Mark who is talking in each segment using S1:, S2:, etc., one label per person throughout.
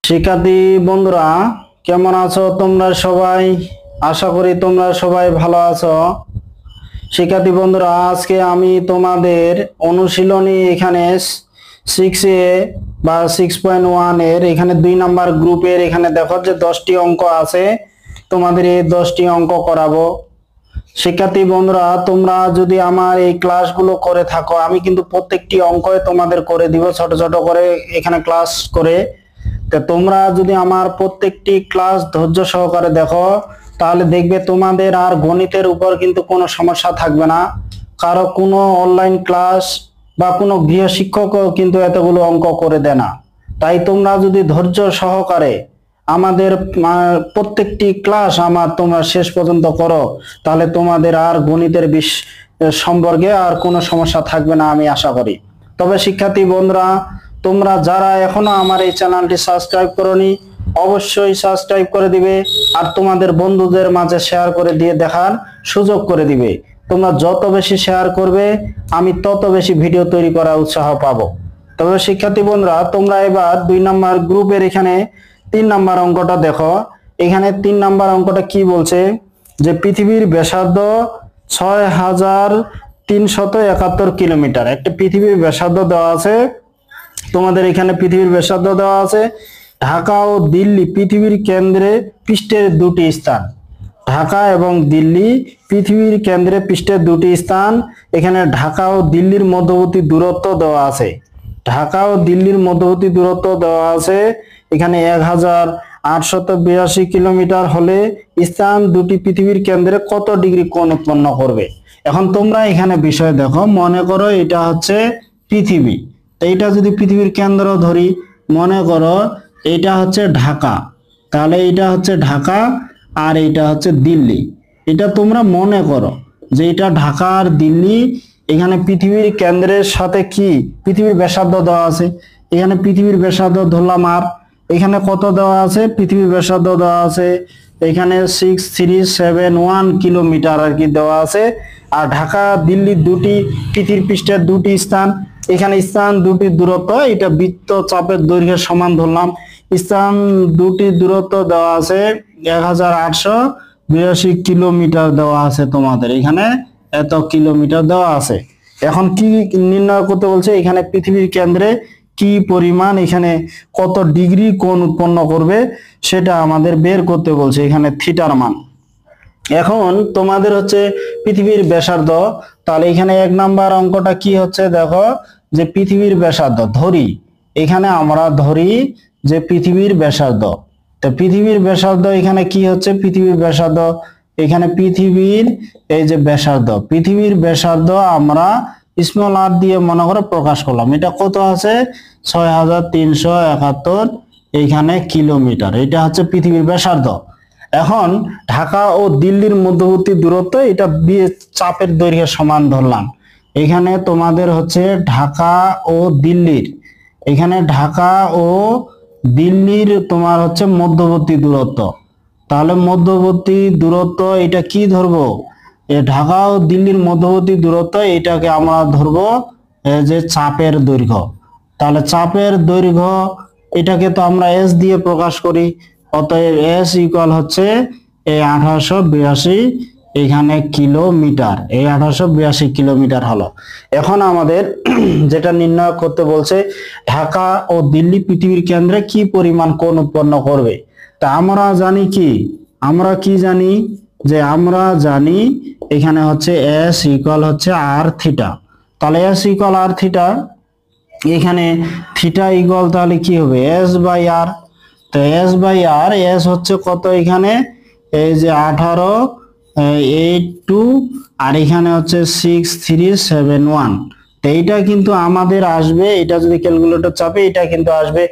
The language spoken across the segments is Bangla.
S1: শিক্ষার্থী বন্ধুরা, কেমন আছো তোমরা সবাই? আশা করি তোমরা সবাই ভালো আছো। শিক্ষার্থী বন্ধুরা, আজকে আমি তোমাদের অনুশীলনী এখানে 6A বা 6.1 এর এখানে 2 নাম্বার গ্রুপের এখানে দেখো যে 10টি অঙ্ক আছে, তোমাদের এই 10টি অঙ্ক করাবো। শিক্ষার্থী বন্ধুরা, তোমরা যদি আমার এই ক্লাসগুলো করে থাকো, আমি কিন্তু প্রত্যেকটি অঙ্কই তোমাদের করে দিব ছোট ছোট করে এখানে ক্লাস করে। তো তোমরা যদি আমার প্রত্যেকটি ক্লাস ধৈর্য সহকারে দেখো, তাহলে দেখবে তোমাদের আর গণিতের উপর কিন্তু কোনো সমস্যা থাকবে না। কারো কোনো অনলাইন ক্লাস বা কোনো গৃহ শিক্ষকও কিন্তু এতগুলো অঙ্ক করে দেয় না। তাই তোমরা যদি ধৈর্য সহকারে আমাদের প্রত্যেকটি ক্লাস তোমরা শেষ পর্যন্ত করো, তাহলে তোমাদের আর গণিতের সম্পর্কে আর কোনো সমস্যা থাকবে না আমি আশা করি। তবে শিক্ষার্থী বন্ধুরা, তোমরা যারা এখনো আমার এই চ্যানেলটি সাবস্ক্রাইব করোনি, অবশ্যই সাবস্ক্রাইব করে দিবে আর তোমাদের বন্ধুদের মাঝে শেয়ার করে দিয়ে দেখার সুযোগ করে দিবে। তোমরা যত বেশি শেয়ার করবে, আমি তত বেশি ভিডিও তৈরি করার উৎসাহ পাবো। তবে শিক্ষার্থী বন্ধুরা, তোমরা এবার 2 নাম্বার গ্রুপের এখানে 3 নাম্বার অঙ্কটা দেখো। এখানে 3 নাম্বার অঙ্কটা কি বলছে যে পৃথিবীর ব্যাসার্ধ 6371 কিলোমিটার। একটা পৃথিবীর ব্যাসার্ধ দেওয়া আছে, তোমাদের এখানে পৃথিবীর ব্যাসার্ধ দেওয়া আছে। ঢাকা ও দিল্লি পৃথিবীর কেন্দ্রে পৃষ্ঠের দুটি স্থান। ঢাকা এবং দিল্লি পৃথিবীর কেন্দ্রে পৃষ্ঠের দুটি স্থান। এখানে ঢাকা ও দিল্লির মধ্যবর্তী দূরত্ব দেওয়া আছে। ঢাকা ও দিল্লির মধ্যবর্তী দূরত্ব দেওয়া আছে এখানে 1882 কিলোমিটার হলে স্থান দুটি পৃথিবীর কেন্দ্রে কত ডিগ্রি কোণ উৎপন্ন করবে। এখন তোমরা এখানে বিষয় দেখো, মনে করো এটা হচ্ছে পৃথিবী। তো এটা যদি পৃথিবীর কেন্দ্র ধরি, মনে করো এটা হচ্ছে ঢাকা, তাহলে এটা হচ্ছে ঢাকা আর এটা হচ্ছে দিল্লি। এটা তোমরা মনে করো যে এটা ঢাকা আর দিল্লি। এখানে পৃথিবীর কেন্দ্রের সাথে কি পৃথিবীর ব্যাসার্ধ দেওয়া আছে, এখানে পৃথিবীর ব্যাসার্ধ ধরলাম। আর এখানে কত দেওয়া আছে? পৃথিবীর ব্যাসার্ধ দেওয়া আছে এখানে 6371 কিলোমিটার আর কি দেওয়া আছে। আর ঢাকা দিল্লির দুটি পৃথিবীর পৃষ্ঠের দুটি স্থান, এখানে স্থান দুটির দূরত্ব এটা বৃত্ত চাপের দৈর্ঘ্যের সমান ধরলাম। স্থান দুটির দূরত্ব দেওয়া আছে 1882 কিলোমিটার দেওয়া আছে, তোমাদের এখানে এত কিলোমিটার দেওয়া আছে। এখন কি নির্ণয় করতে বলছে? এখানে পৃথিবীর কেন্দ্রে কি পরিমাণ, এখানে কত ডিগ্রি কোণ উৎপন্ন করবে সেটা আমাদের বের করতে বলছে, এখানে থিটার মান। এখন তোমাদের হচ্ছে পৃথিবীর ব্যাসার্ধ, তাহলে এখানে 1 নাম্বার অঙ্কটা কি হচ্ছে দেখো যে পৃথিবীর ব্যাসার্ধ ধরি, এখানে আমরা ধরি যে পৃথিবীর ব্যাসার্ধ। তো পৃথিবীর ব্যাসার্ধ এখানে কি হচ্ছে? পৃথিবীর ব্যাসার্ধ এখানে পৃথিবীর এই যে ব্যাসার্ধ, পৃথিবীর ব্যাসার্ধ আমরা স্মল আর দিয়ে মনে করে প্রকাশ করলাম। এটা কত আছে? 6371 এখানে কিলোমিটার। এটা হচ্ছে পৃথিবীর ব্যাসার্ধ। এখন ঢাকা ও দিল্লির মধ্যবর্তী দূরত্ব এটা চাপের দৈর্ঘ্যের সমান ধরলাম। এখানে তোমাদের হচ্ছে ঢাকা ও দিল্লির, এখানে ঢাকা ও দিল্লির তোমার হচ্ছে মধ্যবর্তী দূরত্ব। তাহলে মধ্যবর্তী দূরত্ব এটা কি ধরবো? ঢাকা ও দিল্লির মধ্যবর্তী দূরত্ব এটাকে আমরা ধরবো যে চাপের দৈর্ঘ্য। তাহলে চাপের দৈর্ঘ্য এটাকে তো আমরা এস দিয়ে প্রকাশ করি, অতএব এস ইকুয়াল হচ্ছে এই 1882 এখানে কিলোমিটার। এই 1882 কিলোমিটার হলো। এখন আমাদের যেটা নির্ণয় করতে বলছে, ঢাকা ও দিল্লি পৃথিবীর কেন্দ্রে কি পরিমাণ কোণ উৎপন্ন করবে। তা আমরা জানি কি, আমরা কি জানি যে আমরা জানি এখানে হচ্ছে এস ইকুয়াল হচ্ছে আর থিটা। তাহলে এস ইকুয়াল আর থিটা, এখানে থিটা ইকুয়াল তাহলে কি হবে? এস বাই আর। তো এস বাই আর, এস হচ্ছে কত এখানে? এই যে 1882 আর এখানে হচ্ছে 6371। তো এইটা কিন্তু আমাদের আসবে, এটা যদি ক্যালকুলেটর চাপে এটা কিন্তু আসবে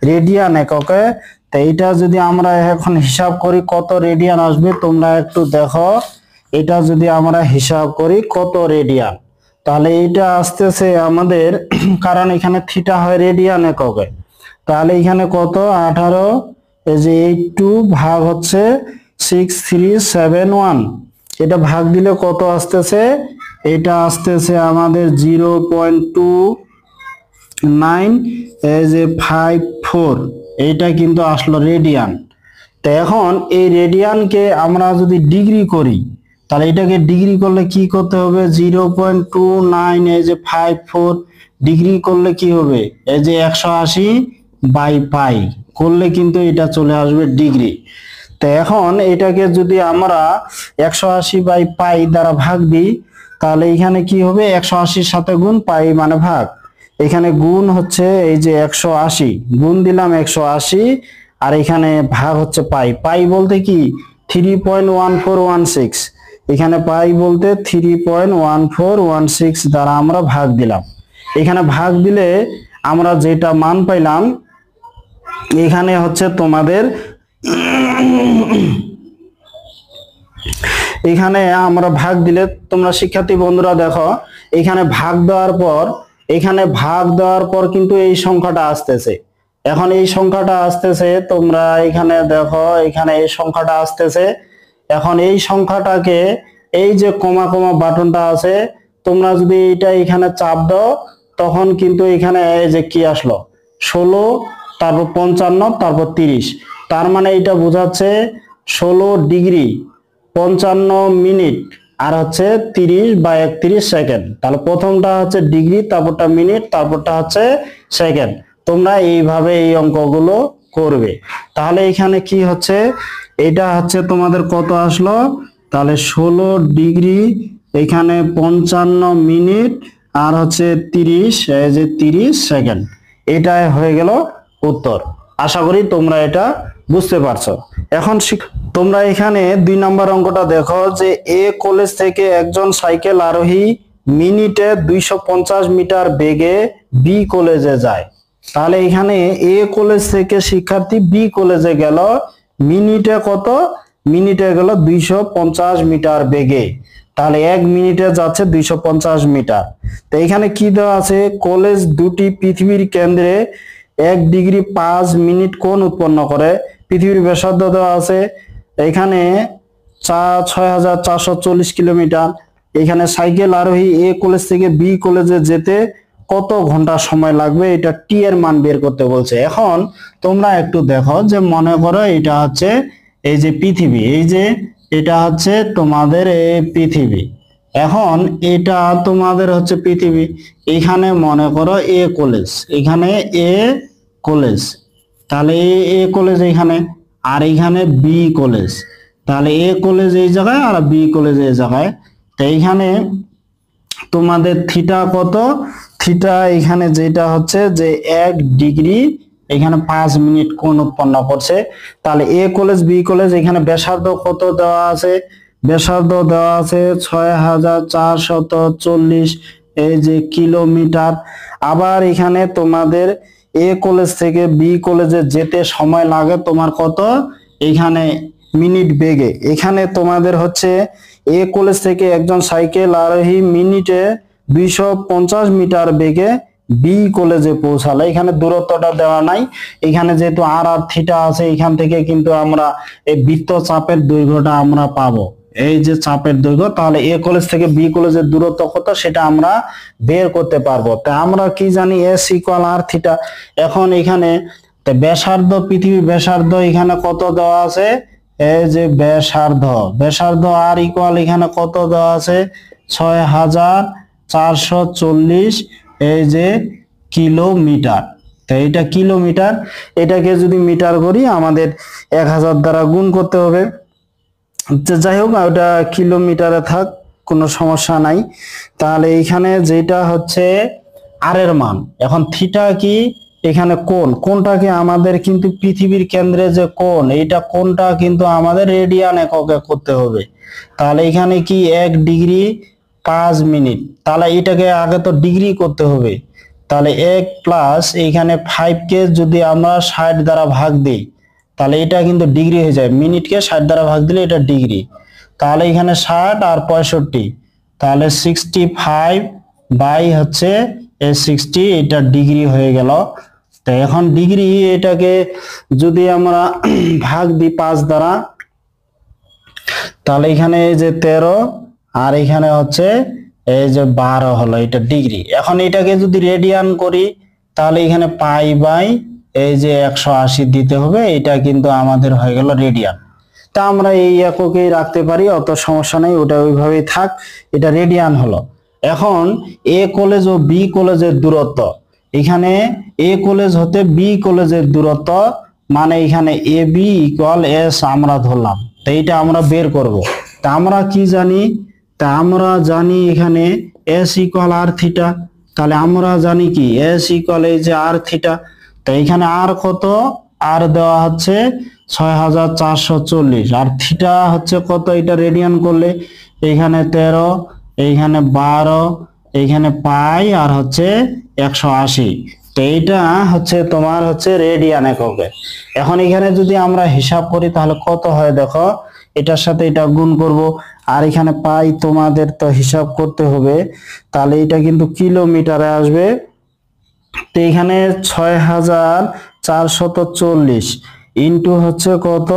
S1: রেডিয়ান এককে। তো এইটা যদি আমরা এখন হিসাব করি কত রেডিয়ান আসবে, তোমরা একটু দেখো। এটা যদি আমরা হিসাব করি কত রেডিয়ান, তাহলে এইটা আসতেছে আমাদের কারণ এখানে থিটা হয় রেডিয়ান এককে। তাহলে এখানে কত? 18 এই যে 82 ভাগ হচ্ছে 6371, এটা ভাগ দিলে কত আসতেছে? এটা আসতেছে আমাদের 0.29 এই যে 54 এইটা কিন্তু আসলো রেডিয়ান। তো এখন এই রেডিয়ানকে আমরা যদি ডিগ্রি করি, তাহলে এটাকে ডিগ্রি করলে কি করতে হবে, 0.29 এই যে 54 ডিগ্রি করলে কি হবে, এই যে 180/পাই করলে কিন্তু এটা চলে আসবে ডিগ্রি। তো এখন এটাকে যদি আমরা 180/পাই দ্বারা ভাগ দিই, তাহলে এখানে কি হবে, 180-র সাথে গুণ, পাই মানে ভাগ, এখানে গুণ হচ্ছে এই যে 180 গুণ দিলাম 180, আর এখানে ভাগ হচ্ছে পাই। পাই বলতে কি 3.1416, এখানে পাই বলতে 3.1416 দ্বারা আমরা ভাগ দিলাম। এখানে ভাগ দিলে আমরা যেটা মান পাইলাম, এখানে হচ্ছে তোমাদের এখানে আমরা ভাগ দিলে, তোমরা শিক্ষার্থী বন্ধুরা দেখো, এখানে ভাগ দেওয়ার পর কিন্তু এই সংখ্যাটা আসতেছে। এখন এই সংখ্যাটা আসতেছে, তোমরা এখানে দেখো, এখানে এই সংখ্যাটা আসতেছে। এখন এই সংখ্যাটাকে, এই যে কমা কমা বাটনটা আছে, তোমরা যদি এটা এখানে চাপ দাও, তখন কিন্তু এখানে এই যে কি আসলো, 16, তারপর 55, তারপর 30। তার মানে এটা বোঝাচ্ছে 16 ডিগ্রি 55 মিনিট আর হচ্ছে 30/31 সেকেন্ড। তাহলে প্রথমটা হচ্ছে ডিগ্রি, তারপরটা মিনিট, তারপরটা হচ্ছে সেকেন্ড। তোমরা এইভাবে এই অঙ্কগুলো করবে। তাহলে এখানে কি হচ্ছে, এটা হচ্ছে তোমাদের কত আসলো, তাহলে 16 ডিগ্রি, এখানে 55 মিনিট আর হচ্ছে 30, এই যে 30 সেকেন্ড। এটাই হয়ে গেল উত্তর। আশা করি তোমরা এটা বুঝতে পারছো। এখন তোমরা এখানে 2 নম্বর অঙ্কটা দেখো, যে এ কলেজ থেকে একজন সাইকেল আরোহী মিনিটে 250 মিটার বেগে বি কলেজে যায়। তাহলে এখানে এ কলেজ থেকে শিক্ষার্থী বি কলেজে গেল, মিনিটে কত, মিনিটে গেল 250 মিটার বেগে। তাহলে 1 মিনিটে যাচ্ছে 250 মিটার। তো এখানে কি দেওয়া আছে, কলেজ দুটি পৃথিবীর কেন্দ্রে 1 ডিগ্রি 5 মিনিট কোণ উৎপন্ন করে। পৃথিবীর ব্যাসার্ধ দেওয়া আছে এখানে 6440 কিলোমিটার। এখানে সাইকেল আরোহী এ কলেজ থেকে বি কলেজে যেতে কত ঘন্টা সময় লাগবে, এটা টি এর মান বের করতে বলছে। এখন তোমরা একটু দেখো, যে মনে করো এটা হচ্ছে এই যে পৃথিবী, এই যে এটা হচ্ছে তোমাদের এই পৃথিবী। এখন এটা তোমাদের হচ্ছে পৃথিবী, এখানে মনে করো এ কলেজ, এখানে এ কলেজ, তাহলে এ কলেজ এখানে, আর এখানে বি কলেজ। তাহলে এ কলেজ এই জায়গায় আর বি কলেজ এই জায়গায়। তো এইখানে তোমাদের থিটা কত, থিটা এখানে যেটা হচ্ছে যে 1 ডিগ্রি এখানে 5 মিনিট কোণ উৎপন্ন করছে। তাহলে এ কলেজ বি কলেজ, এখানে ব্যাসার্ধ কত দেওয়া আছে, ব্যাসার্ধ দেওয়া আছে 6440 এই যে কিলোমিটার। আবার এখানে তোমাদের এ কলেজ থেকে বি কলেজে যেতে সময় লাগে তোমার কত, এখানে মিনিট বেগে। এখানে তোমাদের হচ্ছে এ কলেজ থেকে একজন সাইকেল আরোহী মিনিটে 250 মিটার বেগে বি কলেজে পৌঁছালে, এখানে দূরত্বটা দেওয়া নাই। এখানে যেহেতু আর আর থিটা আছে, এখান থেকে কিন্তু আমরা এই বৃত্ত চাপের দৈর্ঘ্যটা আমরা পাবো, এই যে চাপের দৈর্ঘ্য। তাহলে এ কলেজ থেকে বি কলেজের দূরত্ব কত সেটা আমরা বের করতে পারবো। তাই আমরা কি জানি, এস ইকুয়াল আর থিটা। এখন এখানে ব্যাসার্ধ, পৃথিবীর ব্যাসার্ধ এখানে কত দেওয়া আছে, এই যে ব্যাসার্ধ, ব্যাসার্ধ আর ইকুয়াল এখানে কত দেওয়া আছে 6440 এই যে কিলোমিটার। তো এটা কিলোমিটার, এটাকে যদি মিটার করি আমাদের 1000 দ্বারা গুণ করতে হবে। যাই হোক, ওটা কিলোমিটারে থাক, কোনো সমস্যা নাই। তাহলে এখানে যেটা হচ্ছে আর এর মান, এখন থিটা কি, এখানে কোণ, কোণটাকে আমাদের কিন্তু পৃথিবীর কেন্দ্রে যে কোণ, এইটা কোণটা কিন্তু আমাদের রেডিয়ান এককে করতে হবে। তাহলে এখানে কি 1 ডিগ্রি 5 মিনিট, তাহলে এটাকে আগে তো ডিগ্রি করতে হবে। তাহলে 1 প্লাস এখানে 5 কে যদি আমরা 60 দ্বারা ভাগ দিই, তাহলে এটা কিন্তু ডিগ্রি হয়ে যায়, মিনিটকে 60 দ্বারা ভাগ দিলে এটা ডিগ্রি। তাহলে এখানে 60 আর 65, তাহলে 65 বাই হচ্ছে 60, এটা ডিগ্রি হয়ে গেল। তো এখন ডিগ্রি, এটাকে যদি আমরা ভাগ দিই 5 দ্বারা, তাহলে এখানে এই যে 13 আর এখানে হচ্ছে এই যে 12 হলো, এটা ডিগ্রি। এখন এটাকে যদি রেডিয়ান করি, তাহলে এখানে পাই বাই এই যে 180 দিতে হবে, এটা কিন্তু আমাদের হয়ে গেল রেডিয়ান। তা আমরা এই এককেই রাখতে পারি, অত সমস্যা নেই, ওটা ওইভাবেই থাক। এটা রেডিয়ান হলো। এখন এ কলেজ ও বি কলেজের দূরত্ব, এখানে এ কলেজ হতে বি কলেজের দূরত্ব মানে এখানে এ বি ইকুয়াল এস আমরা ধরলাম। তো এইটা আমরা বের করব। তা আমরা কি জানি? তা আমরা জানি এখানে এস ইকুয়াল আর থিটা। তাহলে আমরা জানি কি এস ইকুয়াল এই যে আর থিটা। তো এখানে আর কত? আর দেওয়া হচ্ছে 6440, আর থিটা হচ্ছে কত? এটা রেডিয়ান করলে এইখানে 13, এইখানে 12, এইখানে পাই, আর হচ্ছে 180। তো এইটা হচ্ছে তোমার হচ্ছে রেডিয়ান এককে। এখন এখানে যদি আমরা হিসাব করি তাহলে কত হয় দেখো, এটার সাথে এটা গুণ করব, আর এখানে পাই তোমাদের তো হিসাব করতে হবে। তাহলে এটা কিন্তু কিলোমিটারে আসবে। তো এখানে 6440 ইন্টু হচ্ছে কত?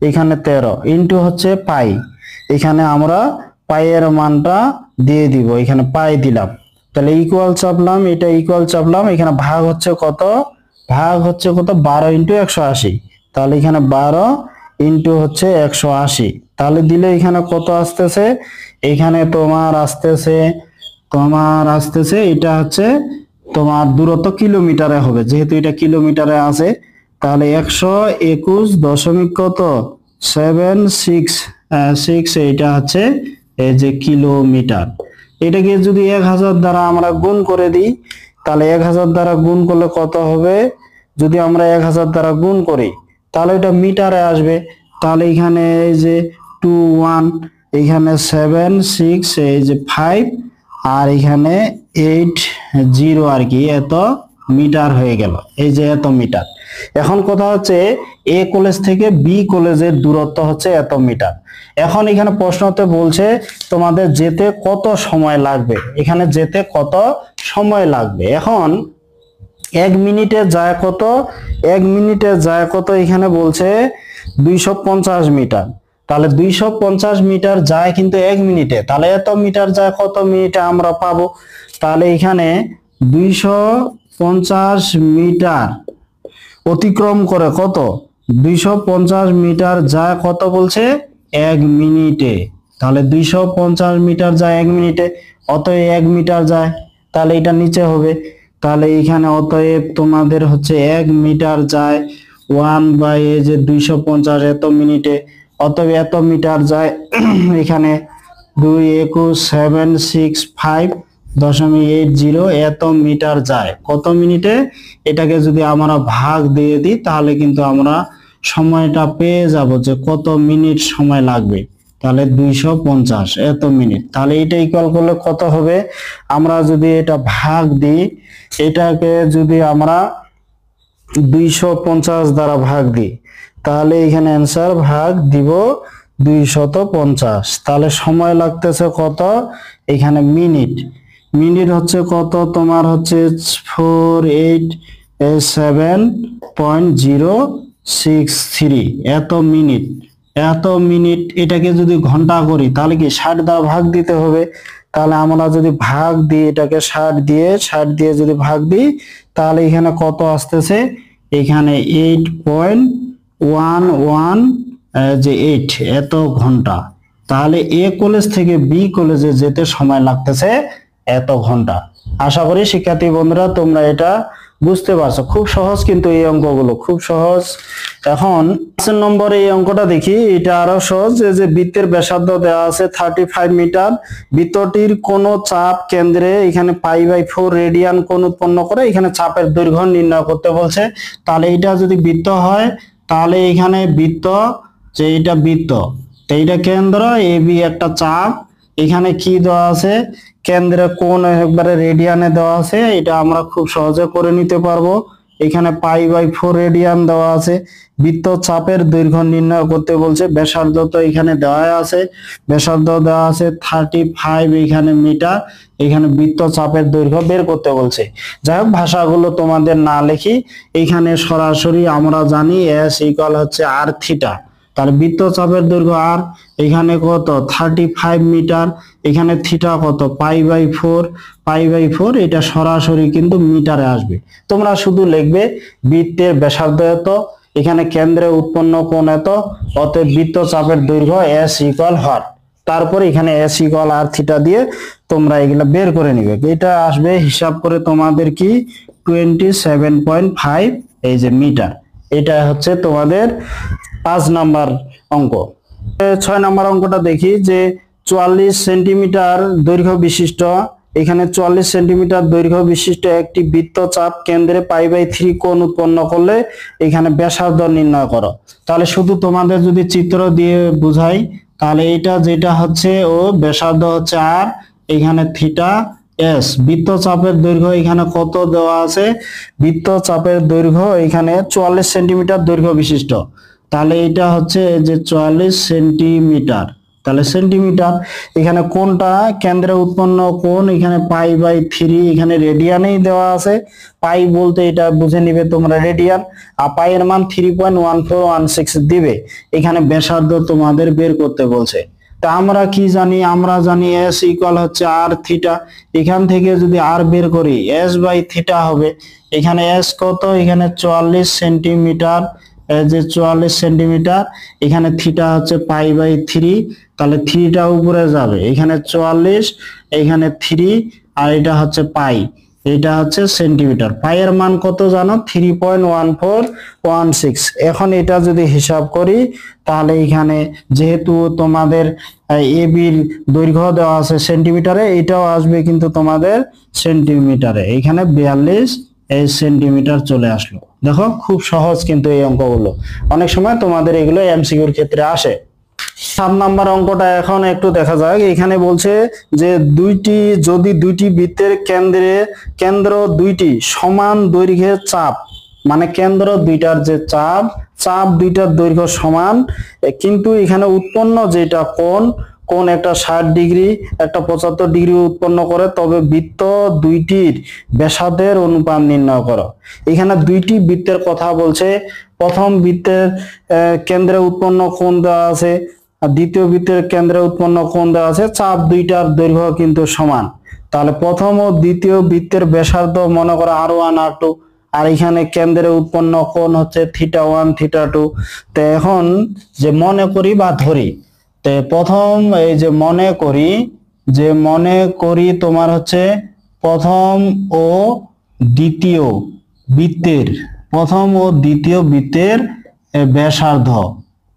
S1: এখানে 13 ইন্টু হচ্ছে পাই। এখানে আমরা পাইয়ের মানটা দিয়ে দিব, এখানে পাই দিলাম। তাহলে ইকুয়াল চাপলাম, এটা ইকুয়াল চাপলাম, এখানে ভাগ হচ্ছে কত? ভাগ হচ্ছে কত? 12 ইন্টু 180। তাহলে এখানে 12 ইন্টু হচ্ছে 180। তাহলে দিলে এখানে কত আসতেছে? এখানে তোমার আসতেছে এটা হচ্ছে তোমার দূরত্ব কিলোমিটারে হবে, যেহেতু এটা কিলোমিটারে আছে। তাহলে 121 কত 766, এটা হচ্ছে এই যে কিলোমিটার। এটাকে যদি 1000 দ্বারা আমরা গুণ করে দিই, তাহলে 1000 দ্বারা গুণ করলে কত হবে? যদি আমরা 1000 দ্বারা গুণ করি তাহলে এটা মিটারে আসবে। তাহলে এখানে এই যে 21, এখানে 76, এই যে 5, আর এখানে 80 আর কি, এত মিটার হয়ে গেল। এই যে এত মিটার। এখন কথা হচ্ছে এ কলেজ থেকে বি কলেজের দূরত্ব হচ্ছে এত মিটার। এখন এখানে প্রশ্নতে বলছে তোমাদের যেতে কত সময় লাগবে, এখানে যেতে কত সময় লাগবে। এখন 1 মিনিটে যায় কত? 1 মিনিটে যায় কত? এখানে বলছে 250 মিটার। তাহলে 250 মিটার যায় কিন্তু 1 মিনিটে। তাহলে এত মিটার যায় কত মিনিটে আমরা পাবো? তাহলে এখানে 250 মিটার অতিক্রম করে কত? 250 মিটার যায় কত বলছে? 1 মিনিটে। তাহলে 250 মিটার যায় 1 মিনিটে, অতএব 1 মিটার যায়। তাহলে এটা নিচে হবে। তাহলে এখানে অতএব তোমাদের হচ্ছে 1 মিটার যায় 1 বাই এই যে 250 এত মিনিটে, অতএব এত মিটার যায়। এখানে 221,765.80 এত মিটার যায় কত মিনিটে? এটাকে যদি আমরা ভাগ দিয়ে দিই তাহলে কিন্তু আমরা সময়টা পেয়ে যাব যে কত মিনিট সময় লাগবে। তাহলে 250 এত মিনিট। তাহলে এটা ইকুয়াল করলে কত হবে? আমরা যদি এটা ভাগ দিই, এটাকে যদি আমরা 250 দ্বারা ভাগ দিই, তাহলে এখানে অ্যান্সার ভাগ দিব 250। তাহলে সময় লাগতেছে কত? এখানে মিনিট। মিনিট হচ্ছে কত? তোমার হচ্ছে 4870.063 এত মিনিট। এত মিনিট। এটাকে যদি ঘন্টা করি তাহলে কি 60 দ্বারা ভাগ দিতে হবে। তাহলে আমরা যদি ভাগ দিই, এটাকে 60 দিয়ে যদি ভাগ দিই, তাহলে এখানে কত আসতেছে? এখানে 8.11 এত ঘন্টা। তাহলে এ কলেজ থেকে বি কলেজে যেতে সময় লাগতেছে এত ঘন্টা। আশা করি শিক্ষার্থী বন্ধুরা তোমরা এটা বুঝতে পারছো। খুব সহজ কিন্তু এই অঙ্কগুলো খুব সহজ। এখন 5 নম্বরে এই অঙ্কটা দেখি, এটা আরো সহজ। এই যে বৃত্তের ব্যাসার্ধ দেওয়া আছে 35 মিটার, বৃত্তটির কোন চাপ কেন্দ্রে এখানে π/4 রেডিয়ান কোণ উৎপন্ন করে, এখানে চাপের দৈর্ঘ্য নির্ণয় করতে বলছে। তাহলে এটা যদি বৃত্ত হয় তাহলে এখানে বৃত্ত, যে এটা বৃত্ত, তো এইটা কেন্দ্র এ বি, একটা চাপ, এখানে কি দেওয়া আছে? কেন্দ্রে কোণ একবারে রেডিয়ানে দেওয়া আছে। এটা আমরা খুব সহজে করে নিতে পারবো। এখানে π/4 রেডিয়ান দেওয়া আছে। বৃত্ত চাপের দৈর্ঘ্য নির্ণয় করতে বলছে। ব্যাসার্ধ তো এখানে দেওয়া আছে, ব্যাসার্ধ দেওয়া আছে 35 এখানে মিটার। এখানে বৃত্ত চাপের দৈর্ঘ্য বের করতে বলছে। যাই হোক, ভাষাগুলো তোমাদের না লিখি, এখানে সরাসরি আমরা জানি এস ইকুয়াল হচ্ছে আর থিটা। তো তাহলে বৃত্তচাপের দৈর্ঘ্য আর, এখানে কত 35 মিটার, এখানে থিটা কত পাই বাই ফোর, এটা সরাসরি কিন্তু মিটারে আসবে। তোমরা শুধু লিখবে বৃত্তের ব্যাসার্ধ এত, এখানে কেন্দ্রে উৎপন্ন কোণ এত, অতএব বৃত্তচাপের দৈর্ঘ্য এস ইকুয়াল হট, তারপরে এখানে এস ইকুয়াল আর থিটা দিয়ে তোমরা এগুলা বের করে নিবে। এটা আসবে হিসাব করে তোমাদের কি 27.5 এই যে মিটার। এটা হচ্ছে তোমাদের 5 নাম্বার অঙ্ক। 6 নাম্বার অঙ্কটা দেখি যে 44 সেন্টিমিটার দৈর্ঘ্য বিশিষ্ট, এখানে 44 সেন্টিমিটার দৈর্ঘ্য বিশিষ্ট একটি বৃত্তচাপ কেন্দ্রে পাই/3 কোণ উৎপন্ন করলে এখানে ব্যাসার্ধ নির্ণয় করো। তাহলে শুধু তোমাদের যদি চিত্র দিয়ে বুঝাই, তাহলে এটা যেটা হচ্ছে ও ব্যাসার্ধ হচ্ছে আর, এখানে থিটা এস। বৃত্তচাপের দৈর্ঘ্য এখানে কত দেওয়া আছে, বৃত্তচাপের দৈর্ঘ্য এখানে 44 সেন্টিমিটার দৈর্ঘ্য বিশিষ্ট, তাহলে এটা হচ্ছে যে 44 সেন্টিমিটার, তাহলে সেন্টিমিটার। এখানে কোনটা কেন্দ্রে উৎপন্ন কোণ, এখানে পাই/3, এখানে রেডিয়ানেই দেওয়া আছে, পাই বলতে এটা বুঝে নিবে তোমরা রেডিয়ান, আর পাই এর মান 3.1416 দিবে। এখানে ব্যাসার্ধ তোমাদের বের করতে বলছে। তা আমরা কি জানি, আমরা জানি এস ইকুয়াল হচ্ছে আর থিটা। এখান থেকে যদি আর বের করি এস বাই থিটা হবে। এখানে এস কত, এখানে 44 সেন্টিমিটার, যে 44 সেন্টিমিটার, এখানে থিটা হচ্ছে পাই/3, তাহলে থ্রিটা উপরে যাবে, এখানে 44, এখানে 3, আর এটা হচ্ছে পাই, এটা হচ্ছে সেন্টিমিটার। পাই এর মান কত জানো, 3.1416। এখন এটা যদি হিসাব করি, তাহলে এখানে যেহেতু তোমাদের এবির দৈর্ঘ্য দেওয়া আছে সেন্টিমিটারে, এটাও আসবে কিন্তু তোমাদের সেন্টিমিটারে, এখানে 42 এই সেন্টিমিটার চলে আসলো। দেখো খুব সহজ কিন্তু এই অঙ্কগুলো, অনেক সময় তোমাদের এগুলো এমসিকিউর ক্ষেত্রে আসে। 7 নাম্বার অঙ্কটা এখন একটু দেখা যাক। এখানে বলছে যে যদি দুইটি বৃত্তের কেন্দ্র দুইটি সমান দৈর্ঘ্যের চাপ, মানে কেন্দ্র দুইটার যে চাপ দুইটার দৈর্ঘ্য সমান, কিন্তু এখানে উৎপন্ন যেটা কোণ একটা 60 ডিগ্রি, একটা 75 ডিগ্রি উৎপন্ন করে, তবে বৃত্ত দুইটির ব্যাসার্ধের অনুপাত নির্ণয় করো। এখানে দুইটি বৃত্তের কথা বলছে। প্রথম বৃত্তের কেন্দ্রে উৎপন্ন কোণ দেওয়া আছে, আর দ্বিতীয় বৃত্তের কেন্দ্রে উৎপন্ন কোণ দেওয়া আছে, চাপ দুইটার দৈর্ঘ্য কিন্তু সমান। তাহলে প্রথম ও দ্বিতীয় বৃত্তের ব্যাসার্ধ মনে করো R1 R2, আর এখানে কেন্দ্রে উৎপন্ন কোণ হচ্ছে θ1 θ2। তো এখন যে মনে করি বা ধরি, তো প্রথম এই যে মনে করি তোমার হচ্ছে প্রথম ও দ্বিতীয় বৃত্তের ব্যাসার্ধ।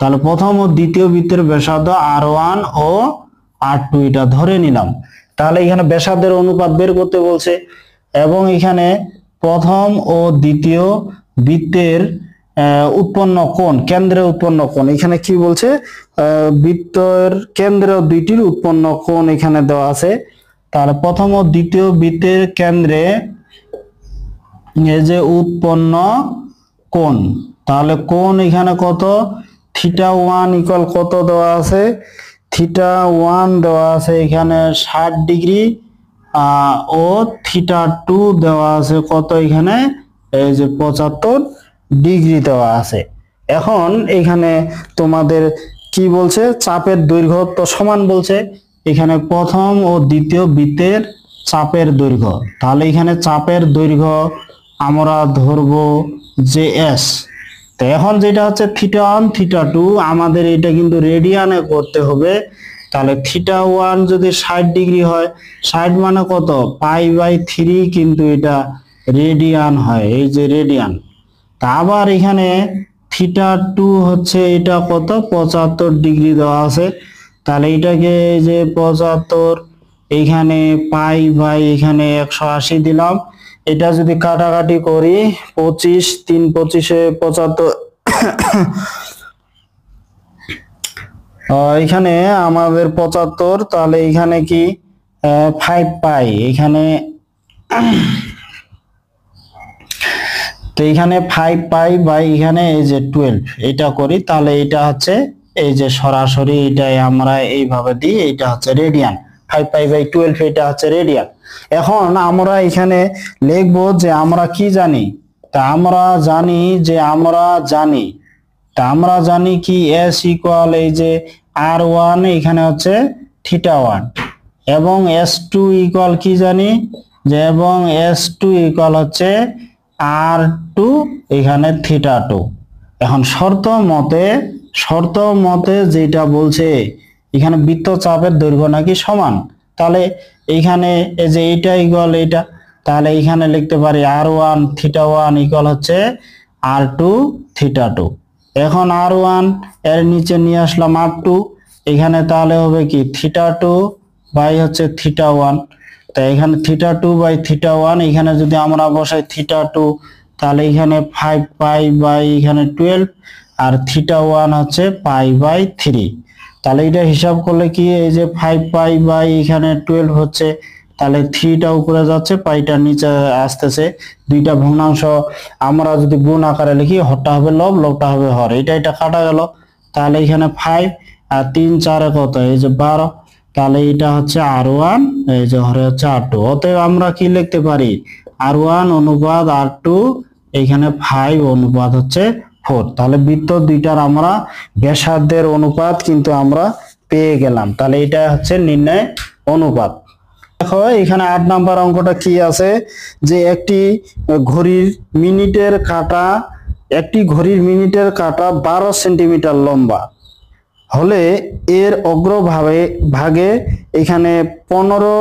S1: তাহলে প্রথম ও দ্বিতীয় বৃত্তের ব্যাসার্ধ R1 ও R2 এটা ধরে নিলাম। তাহলে এখানে ব্যাসার্ধের অনুপাত বের করতে বলছে, এবং এখানে প্রথম ও দ্বিতীয় বৃত্তের উৎপন্ন কোণ, কেন্দ্রে উৎপন্ন কোণ, এখানে কি বলছে, বৃত্তের কেন্দ্র দুইটির উৎপন্ন কোণ এখানে দেওয়া আছে। তাহলে প্রথম ও দ্বিতীয় বৃত্তের কেন্দ্রে এই যে উৎপন্ন কোণ, তাহলে কোণ এখানে কত, θ1 ইকুয়াল কত দেওয়া আছে, θ1 দেওয়া আছে এখানে 60 ডিগ্রি, ও θ2 দেওয়া আছে কত, এখানে এই যে 75 ডিগ্রি দেওয়া আছে। এখন এখানে তোমাদের কি বলছে, চাপের দৈর্ঘ্য তো সমান বলছে, এখানে প্রথম ও দ্বিতীয় বৃত্তের চাপের দৈর্ঘ্য, তাহলে এখানে চাপের দৈর্ঘ্য আমরা ধরবো যে এস। তো এখন যেটা হচ্ছে θ1 θ2, আমাদের এটা কিন্তু রেডিয়ানে করতে হবে। তাহলে θ1 যদি 60 ডিগ্রি হয়, 60 মানে কত, পাই/3, কিন্তু এটা রেডিয়ান হয়, এই যে রেডিয়ান। তা আবার এখানে θ2 হচ্ছে এটা কত, 75 ডিগ্রি দেওয়া আছে, তাহলে এটাকে এই যে 75, এইখানে এখানে 180 দিলাম। এটা যদি কাটাকাটি করি, 25 3 25 75, এখানে আমাদের 75, তাহলে এখানে কি 5 পাই, এখানে তো এখানে 5 পাই বাই এখানে এই যে 12, এটা করি, তাহলে এটা হচ্ছে এই যে সরাসরি এটাই আমরা এইভাবে দিই, এটা হচ্ছে রেডিয়ান, 5 পাই বাই 12, এটা হচ্ছে রেডিয়ান। এখন আমরা এখানে লিখবো যে আমরা কি জানি, তা আমরা জানি তা আমরা জানি কি এস ইকুয়াল এই যে R1 এখানে হচ্ছে θ1 এবং S2 ইকুয়াল কি জানি যে এবং S2 ইকুয়াল হচ্ছে R2 এখানে θ2। এখন শর্ত মতে যেটা বলছে এখানে বৃত্তচাপের দৈর্ঘ্য নাকি সমান, তাহলে এইখানে এই যে এইটা ইকুয়াল এইটা, তাহলে এখানে লিখতে পারি R1 θ1 ইকুয়াল হচ্ছে R2 θ2। এখন R1 এর নিচে নিয়ে আসলাম R2, এখানে তাহলে হবে কি θ2 বাই হচ্ছে θ1। তাই এখানে θ2 বাই θ1 এখানে যদি আমরা বসাই θ2 তাহলে এখানে 5 পাই বাই এখানে 12 আর θ1 হচ্ছে পাই বাই 3। তাহলে এটা হিসাব করলে কি এই যে 5 পাই বাই এখানে 12 হচ্ছে, তাহলে 3টা উপরে যাচ্ছে পাইটা নিচে আসতেছে, দুইটা ভগ্নাংশ আমরা যদি গুণ আকারে লিখি হরটা হবে লব, লবটা হবে হর, এটা কাটা গেল। তাহলে এখানে 5 আর 3 4 কত এই যে 12, তাহলে এটা হচ্ছে R1 এই যে হরে হচ্ছে R2। অতএব আমরা কি লিখতে পারি R1 অনুপাত R2 এখানে 5 অনুপাত হচ্ছে 4। তাহলে বৃত্ত দুইটার আমরা ব্যাসার্ধের অনুপাত কিন্তু আমরা পেয়ে গেলাম। তাহলে এটা হচ্ছে নির্ণয় অনুপাত। দেখো এখানে 8 নাম্বার অঙ্কটা কি আছে যে একটি ঘড়ির মিনিটের কাঁটা 12 সেন্টিমিটার লম্বা হলে এর ভাগে এখানে 15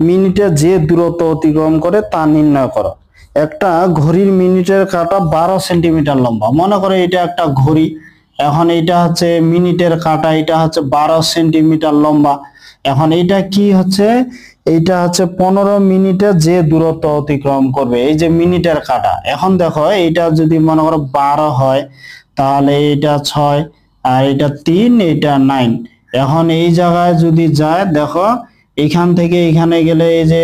S1: মিনিটে যে দূরত্ব অতিক্রম করে তা নির্ণয় করো। একটা ঘড়ির মিনিটের কাঁটা 12 সেন্টিমিটার লম্বা, মনে করো এটা একটা ঘড়ি, এখন এটা হচ্ছে মিনিটের কাঁটা, এটা হচ্ছে 12 সেন্টিমিটার লম্বা। এখন এটা কি হচ্ছে, এইটা হচ্ছে 15 মিনিটে যে দূরত্ব অতিক্রম করবে, এই যে মিনিটের কাঁটা। এখন দেখো এটা যদি মনে করো 12 হয় তাহলে এটা 6 আর এটা 3 এটা 9। এখন এই জায়গায় যদি যায় দেখো এখান থেকে এখানে গেলে এই যে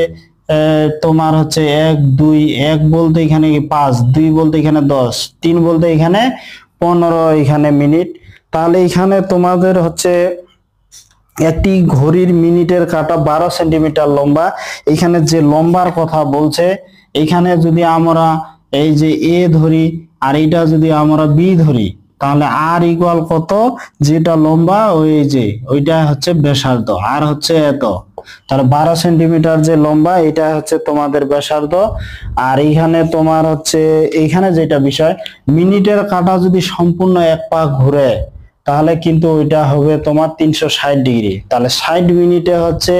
S1: তোমার হচ্ছে 1 2 1 বলতে এখানে 5, 2 বলতে এখানে 10, 3 বলতে এখানে 15 এখানে মিনিট। তাহলে এখানে তোমাদের হচ্ছে একটি ঘড়ির মিনিটের কাঁটা 12 সেন্টিমিটার লম্বা, এখানে যে লম্বার কথা বলছে এখানে যদি আমরা এই যে এ ধরি আর এটা যদি আমরা বি ধরি তাহলে আর ইকুয়াল কত, যেটা লম্বা ওই যে ওইটা হচ্ছে ব্যাসার্ধ, আর হচ্ছে এত। তাহলে 12 সেন্টিমিটার যে লম্বা এটা হচ্ছে তোমাদের ব্যাসার্ধ। আর এইখানে তোমার হচ্ছে এইখানে যেটা বিষয়, মিনিটের কাঁটা যদি সম্পূর্ণ এক পাক ঘুরে তাহলে কিন্তু ওইটা হবে তোমার 360 ডিগ্রি। তাহলে 60 মিনিটে হচ্ছে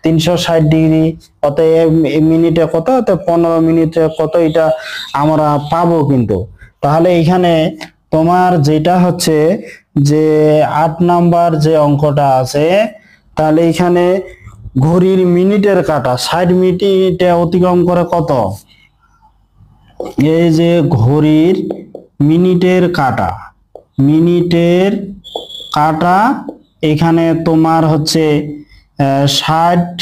S1: 360 ডিগ্রি, অতএব মিনিটে কত, অতএব 15 মিনিটে কত, এটা আমরা পাবো কিন্তু। তাহলে এখানে তোমার যেটা হচ্ছে যে 8 নাম্বার যে অঙ্কটা আছে, তাহলে এখানে ঘড়ির মিনিটের কাঁটা 60 মিনিটে অতিক্রম করে কত, এই যে ঘড়ির মিনিটের কাঁটা এখানে তোমার হচ্ছে 60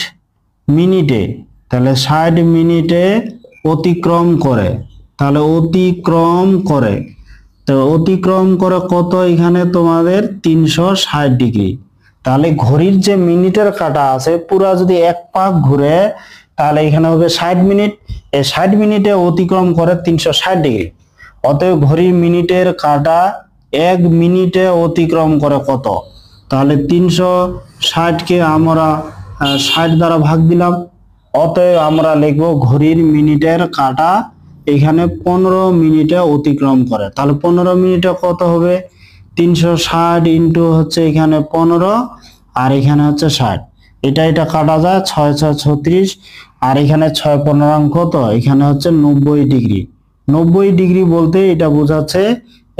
S1: মিনিটে, তাহলে 60 মিনিটে অতিক্রম করে, তাহলে অতিক্রম করে কত, এখানে তোমাদের 360 ডিগ্রি। তাহলে ঘড়ির যে মিনিটের কাঁটা আছে পুরা যদি এক পাক ঘুরে তাহলে এখানে হবে 60 মিনিট, এই 60 মিনিটে অতিক্রম করে 360 ডিগ্রি। অতএব ঘড়ির মিনিটের কাঁটা 1 মিনিটে অতিক্রম করে কত, তাহলে 360 কে আমরা 60 দ্বারা ভাগ দিলাম। অতএব আমরা লিখব ঘড়ির মিনিটের কাঁটা এখানে 15 মিনিটে অতিক্রম করে। তাহলে 15 মিনিটে কত হবে, 360 ইন্টু হচ্ছে এখানে 15 আর এখানে হচ্ছে 60, এটা কাটা যায় 6 6 36 আর এখানে 6 15 কত, এখানে হচ্ছে 90 ডিগ্রি। 90 ডিগ্রি বলতে এটা বোঝাচ্ছে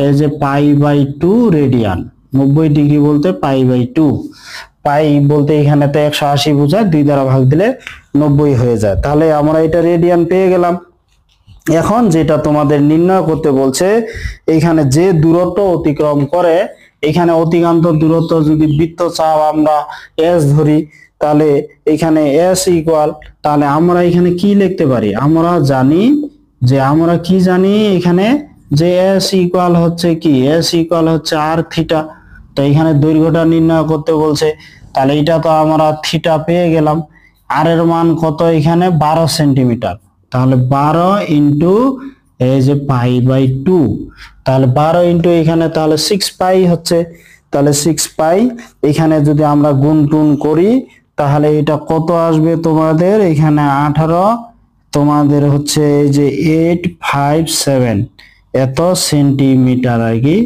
S1: এই যে পাই বাই 2 রেডিয়ান। 90 ডিগ্রি বলতে পাই বাই 2, পাই বলতে এখানে তো 180 বোঝায়, 2 দ্বারা ভাগ দিলে 90 হয়ে যায়। তাহলে আমরা এটা রেডিয়ান পেয়ে গেলাম। এখন যেটা তোমাদের নির্ণয় করতে বলছে, এখানে যে দূরত্ব অতিক্রম করে, এখানে অতিক্রান্ত দূরত্ব যদি বৃত্তচাপ আমরা এস ধরি তাহলে এখানে এস ইকুয়াল, তাহলে আমরা এখানে কি লিখতে পারি, আমরা কি জানি এখানে যে এস ইকুয়াল হচ্ছে কি, এস ইকুয়াল হচ্ছে আর থিটা। তো এখানে দৈর্ঘ্যটা নির্ণয় করতে বলছে, তাহলে এটা তো আমরা থিটা পেয়ে গেলাম। আর এর মান কত, এখানে 12 সেন্টিমিটার, তাহলে 12 ইন্টু এই যে পাই বাই 2, তাহলে 12 ইন্টু এখানে তাহলে 6 পাই হচ্ছে, তাহলে 6 পাই এখানে যদি আমরা গুণ টুন করি তাহলে এটা কত আসবে তোমাদের এখানে 18 তোমাদের হচ্ছে এই যে 857 এত সেন্টিমিটার আর কি,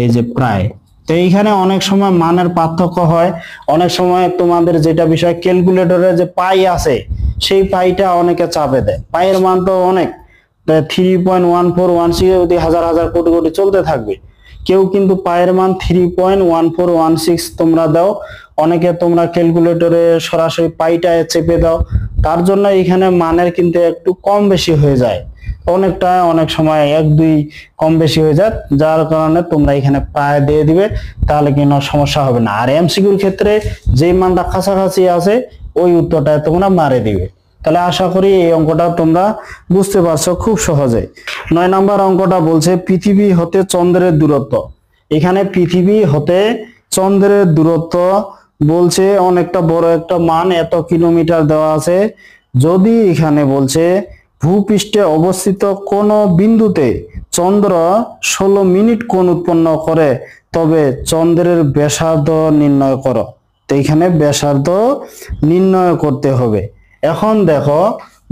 S1: এই যে প্রায়। তো এইখানে অনেক সময় মানের পার্থক্য হয়, অনেক সময় তোমাদের যেটা বিষয় ক্যালকুলেটরে যে পাই আছে সেই পাইটা অনেকে চাপে দেয়, পাইয়ের মান তো অনেক 3.1416 যদি হাজার হাজার কোটি কোটি চলতে থাকবে, কেউ কিন্তু পায়ের মান 3.1416 তোমরা দাও, অনেকে তোমরা ক্যালকুলেটরে সরাসরি পাইটা চেপে দাও, তার জন্য এখানে মানের কিন্তু একটু কম বেশি হয়ে যায়, অনেকটা অনেক সময় 1-2 কম বেশি হয়ে যায়, যার কারণে তোমরা এখানে পায় দিয়ে দিবে, তাহলে কোনো সমস্যা হবে না। আর এমসিকিউর ক্ষেত্রে যেই মানটা কাছাকাছি আছে ওই উত্তরটা তোমরা মারে দিবে। তাহলে আশা করি এই অঙ্কটা তোমরা বুঝতে পারছো খুব সহজে। 9 নম্বর অঙ্কটা বলছে পৃথিবী হতে চন্দ্রের দূরত্ব। এখানে পৃথিবী হতে চন্দ্রের দূরত্ব বলছে অনেকটা বড় একটা মান, এত কিলোমিটার দেওয়া আছে। যদি এখানে বলছে ভূপৃষ্ঠে অবস্থিত কোন বিন্দুতে চন্দ্র 16 মিনিট কোণ উৎপন্ন করে তবে চন্দ্রের ব্যাসার্ধ নির্ণয় করো। তো এখানে ব্যাসার্ধ নির্ণয় করতে হবে। এখন দেখো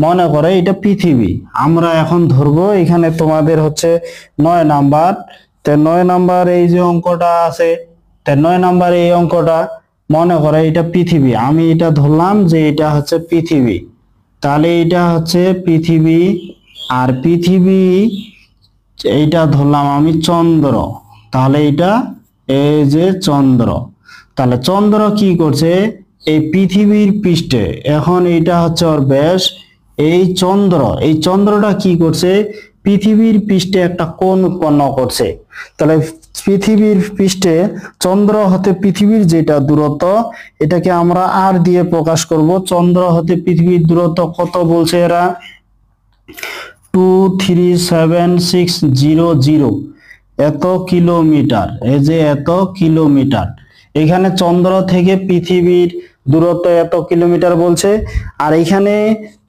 S1: মনে করে এটা পৃথিবী, আমরা এখন ধরবো এখানে তোমাদের হচ্ছে 9 নাম্বার। তো 9 নাম্বার এই যে অঙ্কটা আছে, তো 9 নাম্বার এই অঙ্কটা মনে করে এটা পৃথিবী, আমি এটা ধরলাম যে এটা হচ্ছে পৃথিবী, তাহলে এটা হচ্ছে পৃথিবী, আর পৃথিবী এইটা ধরলাম আমি চন্দ্র, তাহলে এটা এই যে চন্দ্র। তাহলে চন্দ্র কি করছে এই পৃথিবীর পৃষ্ঠে, এখন এটা হচ্ছে ওর ব্যাস, এই চন্দ্রটা কি করছে পৃথিবীর পৃষ্ঠে একটা কোণ উৎপন্ন করছে। তাহলে পৃথিবীর পৃষ্ঠে চন্দ্র হতে পৃথিবীর যেটা দূরত্ব এটাকে আমরা আর দিয়ে প্রকাশ করব। চন্দ্র হতে পৃথিবীর দূরত্ব কত বলছে এরা 237,600 এত কিলোমিটার, এই যে এত কিলোমিটার। এখানে চন্দ্র থেকে পৃথিবীর দূরত্ব এত কিলোমিটার বলছে, আর এখানে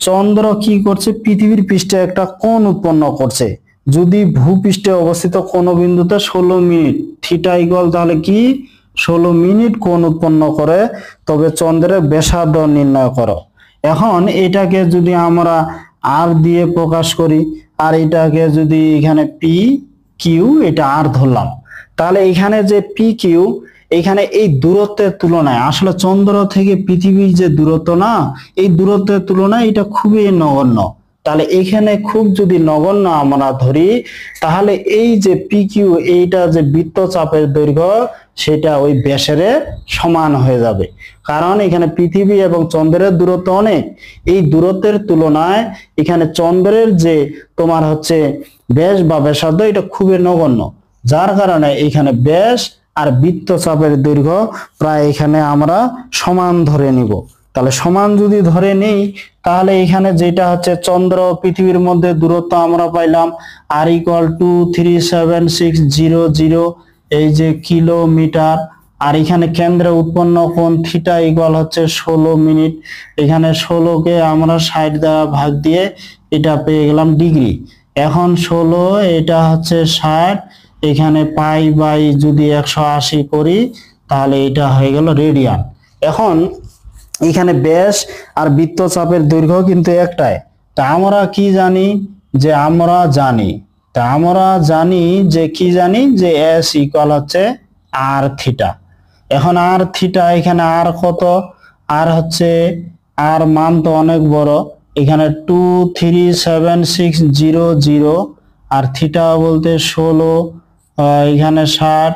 S1: চন্দ্র কি করছে পৃথিবীর পৃষ্ঠে একটা কোণ উৎপন্ন করছে। যদি ভূপৃষ্ঠে অবস্থিত কোন বিন্দুতে 16 মিনিট থিটা ইকুয়াল তাহলে কি 16 মিনিট কোণ উৎপন্ন করে তবে চন্দ্রের ব্যাসার্ধ নির্ণয় করো। এখন এটাকে যদি আমরা আর দিয়ে প্রকাশ করি, আর এটাকে যদি এখানে পি কিউ এটা আর ধরলাম, তাহলে এখানে যে পি কিউ এখানে এই দূরত্বের তুলনায় আসলে চন্দ্র থেকে পৃথিবীর যে দূরত্ব না, এই দূরত্বের তুলনায় এটা খুবই নগণ্য। তাহলে এখানে খুব যদি নগণ্য আমরা ধরি তাহলে এই যে পি কিউ এইটা যে বৃত্তচাপের দৈর্ঘ্য সেটা ওই ব্যাসের সমান হয়ে যাবে, কারণ এখানে পৃথিবী এবং চন্দ্রের দূরত্ব অনেক, এই দূরত্বের তুলনায় এখানে চন্দ্রের যে তোমার হচ্ছে ব্যাস বা ব্যাসার্ধ এটা খুবই নগণ্য, যার কারণে এখানে ব্যাস আর বৃত্তচাপের দৈর্ঘ্য প্রায় এখানে আমরা সমান ধরে নিব। তাহলে সমান যদি ধরে নেই তাহলে এখানে যেটা হচ্ছে চন্দ্র পৃথিবীর মধ্যে দূরত্ব আমরা পাইলাম আর ইকুয়াল টু 37600 এই যে কিলোমিটার, আর এখানে কেন্দ্রে উৎপন্ন কোণ থিটা ইকুয়াল হচ্ছে 16 মিনিট, এখানে 16কে আমরা 60 দ্বারা ভাগ দিয়ে এটা পেয়ে গেলাম ডিগ্রি। এখন 16 এটা হচ্ছে 60, এখানে পাই বাই যদি 180 করি তাহলে এটা হয়ে গেল রেডিয়ান। এখন এখানে ব্যাস আর বৃত্তচাপের দৈর্ঘ্য কিন্তু একটাই। তা আমরা কি জানি যে আমরা জানি যে কি জানি যে এস ইকুয়াল হচ্ছে আর থিটা। এখন আর থিটা এখানে আর কত, আর হচ্ছে আর মান তো অনেক বড়, এখানে 237,600 আর থিটা বলতে 16, এখানে 60,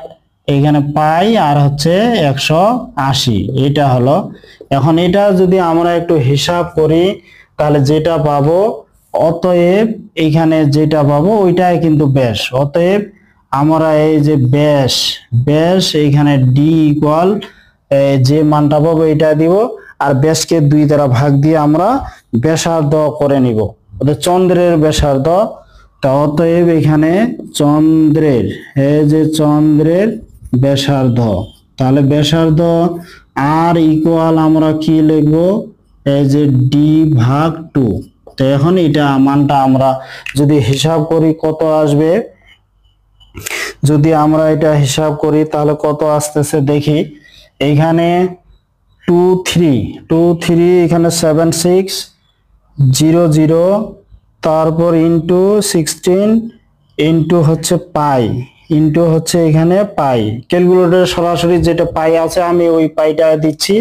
S1: এখানে পাই আর হচ্ছে 180 এটা হলো। এখন এটা যদি আমরা একটু হিসাব করি তাহলে যেটা পাবো, অতএব এখানে যেটা পাবো ওইটাই কিন্তু ব্যাস, অতএব আমরা এই যে ব্যাস এখানে ডি ইকুয়াল যে মানটা পাবো এটা দিব, আর ব্যাসকে 2 দ্বারা ভাগ দিয়ে আমরা ব্যাসার্ধ করে নিব, চন্দ্রের ব্যাসার্ধ। তা অতএব এখানে চন্দ্রের এই যে চন্দ্রের ব্যাসার্ধ, তাহলে ব্যাসার্ধ আর ইকুয়াল আমরা কি লিখবো এই যে ডি ভাগ 2। তো এখন এটা মানটা আমরা যদি হিসাব করি কত আসবে যদি আমরা এটা হিসাব করি তাহলে কত আসতেছে দেখি। এইখানে 2 3 এখানে 7600, তারপর ইন্টু 16 ইন্টু হচ্ছে পাই, ইন্টু হচ্ছে এখানে পাই। ক্যালকুলেটরে সরাসরি যেটা পাই আছে আমি ওই পাইটা দিচ্ছি।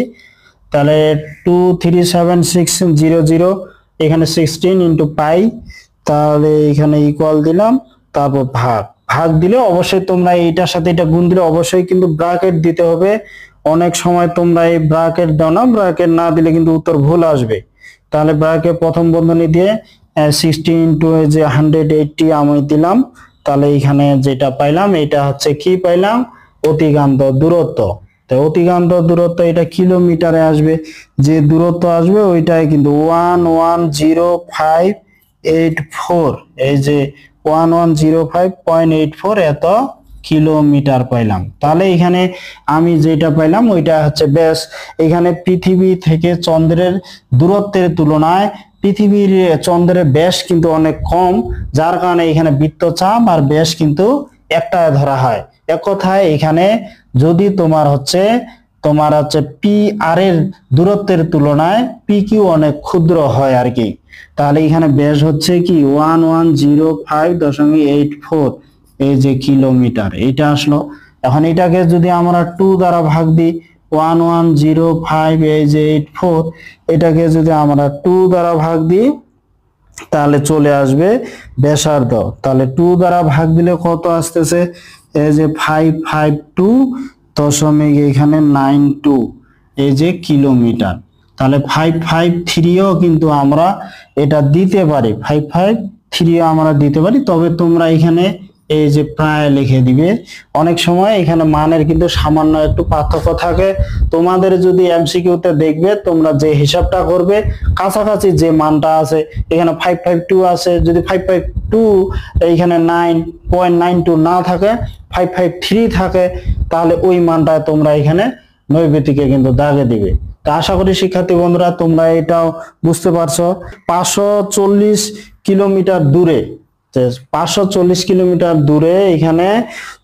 S1: তাহলে 237,600, এখানে 16 ইন্টু পাই, তাহলে এখানে ইকুয়াল দিলাম, তারপর ভাগ ভাগ দিলে অবশ্যই তোমরা এইটার সাথে এটা গুণ দিলে অবশ্যই কিন্তু ব্র্যাকেট দিতে হবে। অনেক সময় তোমরা এই ব্র্যাকেট দাও না, ব্র্যাকেট না দিলে কিন্তু উত্তর ভুল আসবে। তাহলে ব্র্যাকেট প্রথম বন্ধনী দিয়ে 60 ইন্টু যে 180 আমি দিলাম। তাহলে এখানে যেটা পাইলাম এটা হচ্ছে কি পাইলাম, অতিক্রান্ত দূরত্ব। তো অতিক্রান্ত দূরত্ব এটা কিলোমিটারে আসবে, যে দূরত্ব আসবে ওইটাই কিন্তু 110584, এই যে 1105.84 এত কিলোমিটার পাইলাম। তাহলে এখানে আমি যেটা পাইলাম ওইটা হচ্ছে ব্যাস। এখানে পৃথিবী থেকে চন্দ্রের দূরত্বের তুলনায় পৃথিবীর চন্দ্রের ব্যাস কিন্তু অনেক কম, যার কারণে এখানে বৃত্তচাপ আর ব্যাস কিন্তু একটায় ধরা হয়। এক কথায় এখানে যদি তোমার হচ্ছে পি আর এর দূরত্বের তুলনায় পি কিউ অনেক ক্ষুদ্র হয় আর কি। তাহলে এখানে ব্যাস হচ্ছে কি 1105.84, এই যে কিলোমিটার এটা আসলো। এখন এটাকে যদি আমরা 2 দ্বারা ভাগ দিই, 1105.84, এটাকে যদি আমরা 2 দ্বারা ভাগ দিই তাহলে চলে আসবে ব্যাসার্ধ। তাহলে 2 দ্বারা ভাগ দিলে কত আসতেছে, এই যে 552.92, এই যে কিলোমিটার। তাহলে 553ও কিন্তু আমরা এটা দিতে পারি, 553ও আমরা দিতে পারি। তবে তোমরা এখানে এই যে প্রায় লিখে দিবে। অনেক সময় এখানে মানের কিন্তু সামান্য একটু পার্থক্য থাকে। তোমাদের যদি এমসিকিউতে দেখবে তোমরা যে হিসাবটা করবে কাছাকাছি যে মানটা আছে, এখানে 552 আছে, যদি 552 এইখানে 9.92 না থাকে, 553 থাকে, তাহলে ওই মানটা তোমরা এখানে নৈবেতিকে কিন্তু দাগে দিবে। তা আশা করি শিক্ষার্থী বন্ধুরা তোমরা এটাও বুঝতে পারছো। 540 কিলোমিটার দূরে, 540 কিলোমিটার দূরে এখানে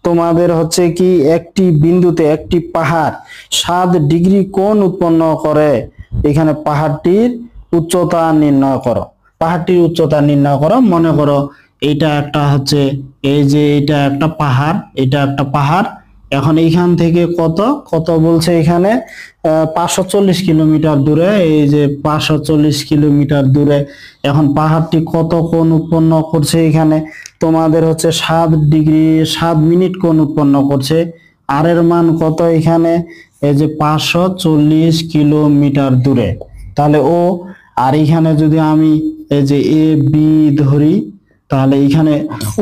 S1: তোমাদের হচ্ছে কি একটি বিন্দুতে একটি পাহাড় 7 ডিগ্রি কোণ উৎপন্ন করে। এখানে পাহাড়টির উচ্চতা নির্ণয় করো, পাহাড়টির উচ্চতা নির্ণয় করো। মনে করো এইটা একটা হচ্ছে, এই যে এটা একটা পাহাড়, এটা একটা পাহাড়। এখন এইখান থেকে কত কত বলছে এখানে 540 কিলোমিটার দূরে, এই যে 540 কিলোমিটার দূরে। এখন পাহাড়টি কত কোণ উৎপন্ন করছে, এখানে তোমাদের হচ্ছে 7 ডিগ্রি 7 মিনিট কোণ উৎপন্ন করছে। আর এর মান কত এখানে, এই যে 540 কিলোমিটার দূরে। তাহলে ও, আর এখানে যদি আমি এই যে এ বি ধরি, তাহলে এখানে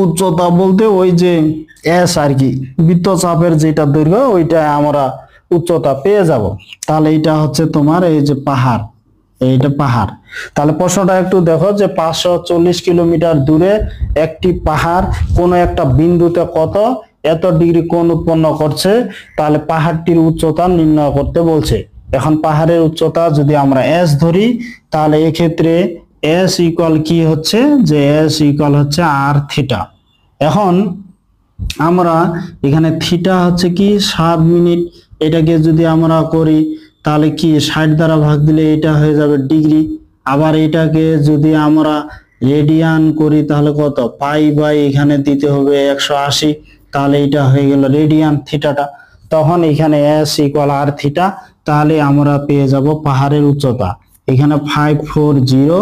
S1: উচ্চতা বলতে ওই যে এস আর কি, বৃত্তচাপের যেটা দৈর্ঘ্য ওইটা আমরা উচ্চতা পেয়ে যাব। তাহলে এটা হচ্ছে তোমার এই যে পাহাড়, এইটা পাহাড়। তাহলে প্রশ্নটা একটু দেখো যে 540 কিলোমিটার দূরে একটি পাহাড় কোন একটা বিন্দুতে কত এত ডিগ্রি কোণ উৎপন্ন করছে, তাহলে পাহাড়টির উচ্চতা নির্ণয় করতে বলছে। এখন পাহাড়ের উচ্চতা যদি আমরা এস ধরি, তাহলে এক্ষেত্রে এস ইকুয়াল কি হচ্ছে, যে এস ইকুয়াল হচ্ছে আর থিটা। এখন আমরা এখানে থিটা হচ্ছে কি 7 মিনিট, এটাকে যদি আমরা করি তাহলে কি 60 দ্বারা ভাগ দিলে এটা হয়ে যাবে ডিগ্রি। আবার এটাকে যদি আমরা রেডিয়ান করি তাহলে কত, পাই বাই এখানে দিতে হবে 180, তাহলে এটা হয়ে গেল রেডিয়ান থিটাটা। তখন এখানে এস ইকুয়াল আর থিটা, তাহলে আমরা পেয়ে যাব পাহাড়ের উচ্চতা এখানে 540,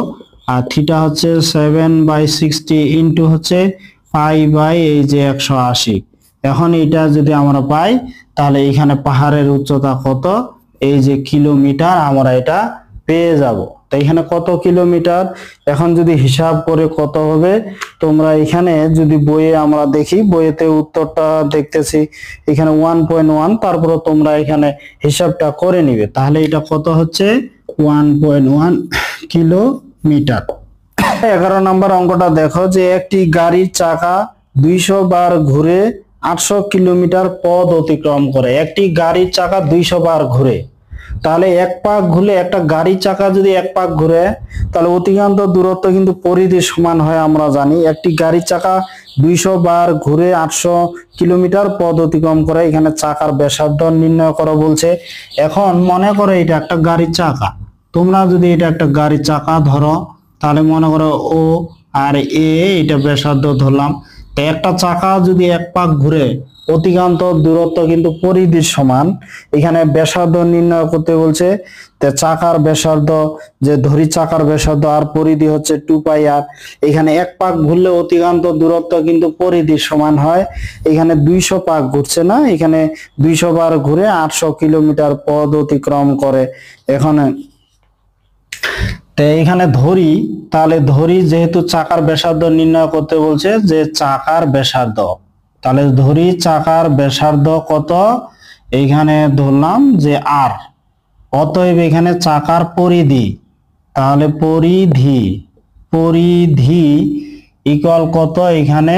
S1: আর থিটা হচ্ছে 7/60 ইন্টু হচ্ছে পাই বাই এই যে 180। এখন এটা যদি আমরা পাই তাহলে এখানে পাহাড়ের উচ্চতা কত, এই যে কিলোমিটার, আমরা এটা পেয়ে যাব। তো এখানে কত কিলোমিটার, এখন যদি হিসাব করে কত হবে, তোমরা এখানে যদি বইয়ে আমরা দেখি, বইয়েতে উত্তরটা দেখতেছি এখানে 1.1, তারপরে তোমরা এখানে হিসাবটা করে নিবে। তাহলে এটা কত হচ্ছে 1.1 কিলোমিটার। 11 নম্বর অঙ্কটা দেখো যে একটি গাড়ির চাকা 200 বার ঘুরে 800 কিলোমিটার পথ অতিক্রম করে। একটি গাড়ির চাকা 200 বার ঘুরে, তাহলে এক পাক ঘুরলে একটা গাড়ির চাকা যদি এক পাক ঘুরে তাহলে অতিক্রান্ত দূরত্ব কিন্তু পরিধি সমান হয়। আমরা জানি একটি গাড়ির চাকা 200 বার ঘুরে 800 কিলোমিটার পথ অতিক্রম করে। এখানে চাকার ব্যাসার্ধ নির্ণয় করো বলছে। এখন মনে করো এটা একটা গাড়ির চাকা, তোমরা যদি এটা একটা গাড়ির চাকা ধরো তাহলে মনে করো ও আর এ এটা ব্যাসার্ধ ধরলাম। তো একটা চাকা যদি এক পাক ঘুরে অতিক্রান্ত দূরত্ব কিন্তু পরিধির সমান। এখানে ব্যাসার্ধ নির্ণয় করতে বলছে। তো চাকার ব্যাসার্ধ যে ধরি চাকার ব্যাসার্ধ আর পরিধি হচ্ছে 2 পাই আর। এখানে এক পাক ঘুরলে অতিক্রান্ত দূরত্ব কিন্তু পরিধির সমান হয়। এখানে 200 পাক ঘুরছে না, এখানে 200 বার ঘুরে 800 কিলোমিটার পথ অতিক্রম করে। এখানে তো এখানে ধরি, তাহলে ধরি যেহেতু চাকার ব্যাসার্ধ নির্ণয় করতে বলছে যে চাকার ব্যাসার্ধ, তাহলে ধরি চাকার ব্যাসার্ধ কত, এইখানে ধরলাম যে আর। অতএব এখানে চাকার পরিধি, তাহলে পরিধি পরিধি ইকুয়াল কত, এখানে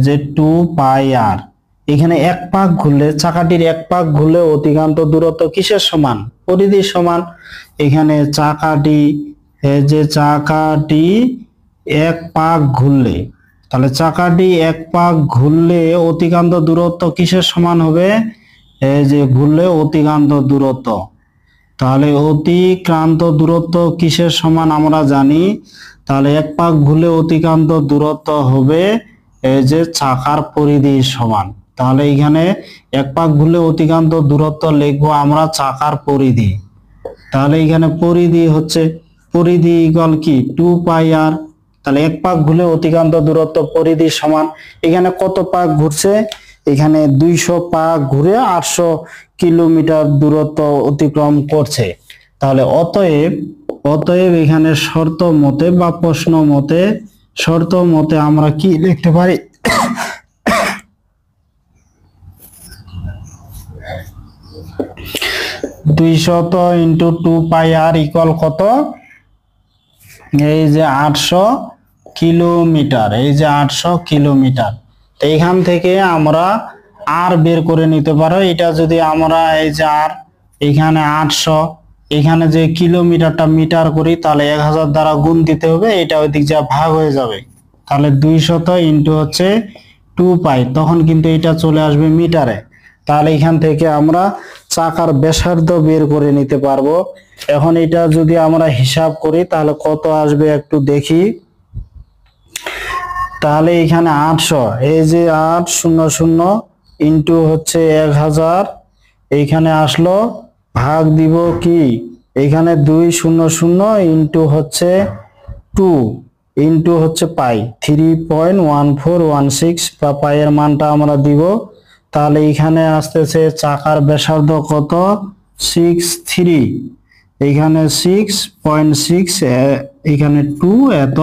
S1: যে 2 পাই আর। এখানে এক পাক ঘুরলে চাকাটির এক পাক ঘুরলে অতিক্রান্ত দূরত্ব কিসের সমান, পরিধির সমান। এখানে চাকাটি যে চাকাটি এক পাক ঘুরলে, তাহলে চাকাটি এক পাক ঘুরলে অতিক্রান্ত দূরত্ব কিসের সমান হবে, এই যে ঘুরলে অতিক্রান্ত দূরত্ব। তাহলে অতিক্রান্ত দূরত্ব কিসের সমান আমরা জানি, তাহলে এক পাক ঘুরলে অতিক্রান্ত দূরত্ব হবে এই যে চাকার পরিধির সমান। তাহলে এখানে এক পাক ঘুরলে অতিক্রান্ত দূরত্ব লিখবো আমরা চাকার পরিধি। তাহলে এখানে পরিধি হচ্ছে, পরিধি ইকুয়াল কি 2 পাই আর। তাহলে এক পাক ঘুরলে অতিক্রান্ত দূরত্ব পরিধির সমান। এখানে কত পাক ঘুরছে, এখানে 200 পাক ঘুরে 800 কিলোমিটার দূরত্ব অতিক্রম করছে। তাহলে অতএব এখানে শর্ত মতে বা প্রশ্ন মতে, শর্ত মতে আমরা কি লিখতে পারি, 200 ইন্টু 2 পাই আর ইকুয়াল কত, এই যে 800 কিলোমিটার, এই যে 800 কিলোমিটার। তো এখান থেকে আমরা আর বের করে নিতে পারো। এটা যদি আমরা এই যে আর, এখানে 800, এখানে যে কিলোমিটারটা মিটার করি তাহলে 1000 দ্বারা গুণ দিতে হবে, এটা ওই দিক যা ভাগ হয়ে যাবে। তাহলে 200 ইন্টু হচ্ছে 2 পাই, তখন কিন্তু এটা চলে আসবে মিটারে। তাহলে এখান থেকে আমরা চাকার ব্যাসার্ধ বের করে নিতে পারবো। এখন এটা যদি আমরা হিসাব করি তাহলে কত আসবে একটু দেখি। তাহলে এখানে 800, এই যে 800 ইন্টু হচ্ছে 1000, এইখানে আসলো, ভাগ দিব কি, এখানে 200 ইন্টু হচ্ছে 2 ইন্টু হচ্ছে পাই 3.1416 বা পাইয়ের মানটা আমরা দিব। তাহলে এখানে আসতেছে চাকার ব্যাসার্ধ কত, 63, এখানে 6.6, এখানে 2 এত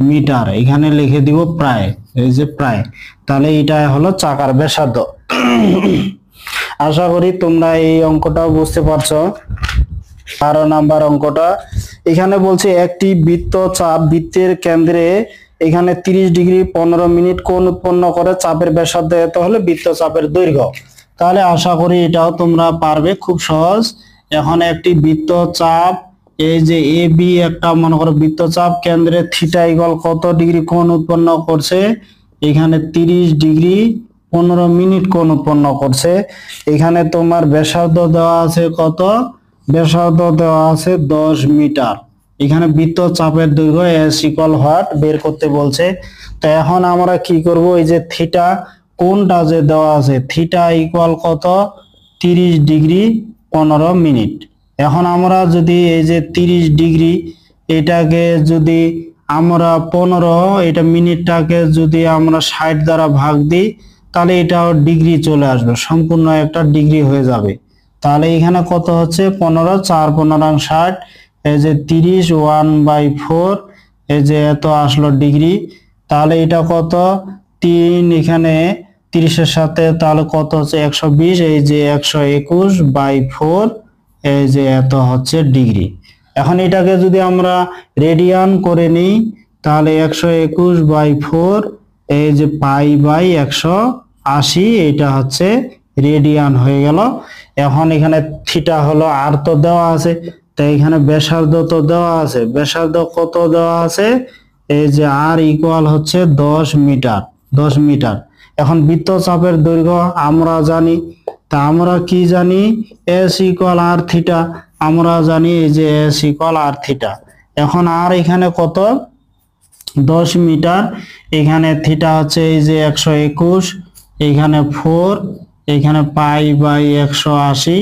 S1: মিটার, এখানে লিখে দিব প্রায়, এই যে প্রায়। তাহলে এটা হলো চাকার ব্যাসার্ধ। আশা করি তোমরা এই অঙ্কটাও বুঝতে পারছো। 12 নাম্বার অঙ্কটা এখানে বলছে একটি বৃত্তচাপ বৃত্তের কেন্দ্রে এখানে 30 ডিগ্রি 15 মিনিট কোণ উৎপন্ন করে, চাপের ব্যাসার্ধ এত হলে বৃত্তচাপের দৈর্ঘ্য। তাহলে আশা করি এটাও তোমরা পারবে, খুব সহজ। এখন একটি বৃত্তচাপ, এই যে এ বি একটা মনে করো বৃত্তচাপ, কেন্দ্রে থিটা ইকুয়াল কত ডিগ্রি কোণ উৎপন্ন করছে, এখানে 30 ডিগ্রি 15 মিনিট কোণ উৎপন্ন করছে। এখানে তোমার ব্যাসার্ধ দেওয়া আছে কত, ব্যাসার্ধ দেওয়া আছে 10 মিটার। এখানে বৃত্তচাপের দৈর্ঘ্য এস ইকুয়াল হোয়াট বের করতে বলছে। তো এখন আমরা কি করব, এই যে থিটা কোণটা যে দেওয়া আছে, থিটা ইকুয়াল কত, 30 ডিগ্রি 15 মিনিট। এখন আমরা যদি এই যে 30 ডিগ্রি এটাকে যদি আমরা 15, এটা মিনিটটাকে যদি আমরা 60 দ্বারা ভাগ দিই তাহলে এটাও ডিগ্রি চলে আসবে, সম্পূর্ণ একটা ডিগ্রি হয়ে যাবে। তাহলে এখানে কত হচ্ছে 15, 4 15 60, এই যে 30 1/4, এই যে এত আসলো ডিগ্রি। তাহলে এটা কত 3, এখানে 30 এর সাথে তাহলে কত হচ্ছে 120, এই যে 121/4, এই যে এত হচ্ছে ডিগ্রি। এখন এটাকে যদি আমরা রেডিয়ান করে নিই তাহলে 121/4, এই যে পাই বাই 180, এটা হচ্ছে রেডিয়ান হয়ে গেল। এখন এখানে থিটা হলো আর তো দেওয়া আছে, তাই এখানে ব্যাসার্ধ তো দেওয়া আছে, ব্যাসার্ধ কত দেওয়া আছে, এই যে আর ইকুয়াল হচ্ছে 10 মিটার, 10 মিটার। এখন বৃত্তচাপের দৈর্ঘ্য আমরা জানি, তা আমরা কি জানি, এস ইকুয়াল আর থিটা, আমরা জানি এই যে এস ইকুয়াল আর থিটা। এখন আর এখানে কত, 10 মিটার, এখানে থিটা হচ্ছে এই যে 121, এখানে 4, এখানে পাই বাই 180।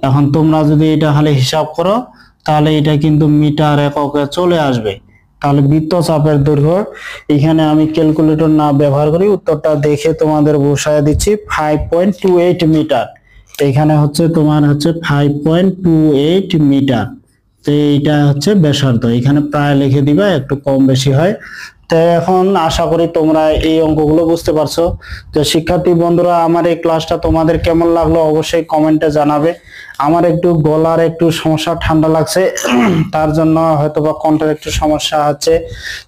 S1: এখন তোমরা যদি এটা খালি হিসাব করো তাহলে এটা কিন্তু মিটার এককে চলে আসবে। তাহলে বৃত্তচাপের দৈর্ঘ্য, এখানে আমি ক্যালকুলেটর না ব্যবহার করি, উত্তরটা দেখে তোমাদের বসায় দিচ্ছি 5.28 মিটার। এখানে হচ্ছে তোমার হচ্ছে 5.28 মিটার। তো এইটা হচ্ছে ব্যাসার্ধ, এখানে প্রায় লিখে দিবা, একটু কম বেশি হয়। তো এখন আশা করি তোমরা এই অঙ্কগুলো বুঝতে পারছো। তো শিক্ষার্থী বন্ধুরা, আমার এই ক্লাসটা তোমাদের কেমন লাগলো অবশ্যই কমেন্টে জানাবে। আমার একটু গলার একটু সমস্যা, ঠান্ডা লাগছে, তার জন্য হয়তোবা কণ্ঠের একটু সমস্যা আছে।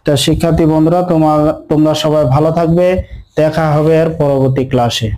S1: তো শিক্ষার্থী বন্ধুরা, তোমরা সবাই ভালো থাকবে, দেখা হবে এর পরবর্তী ক্লাসে।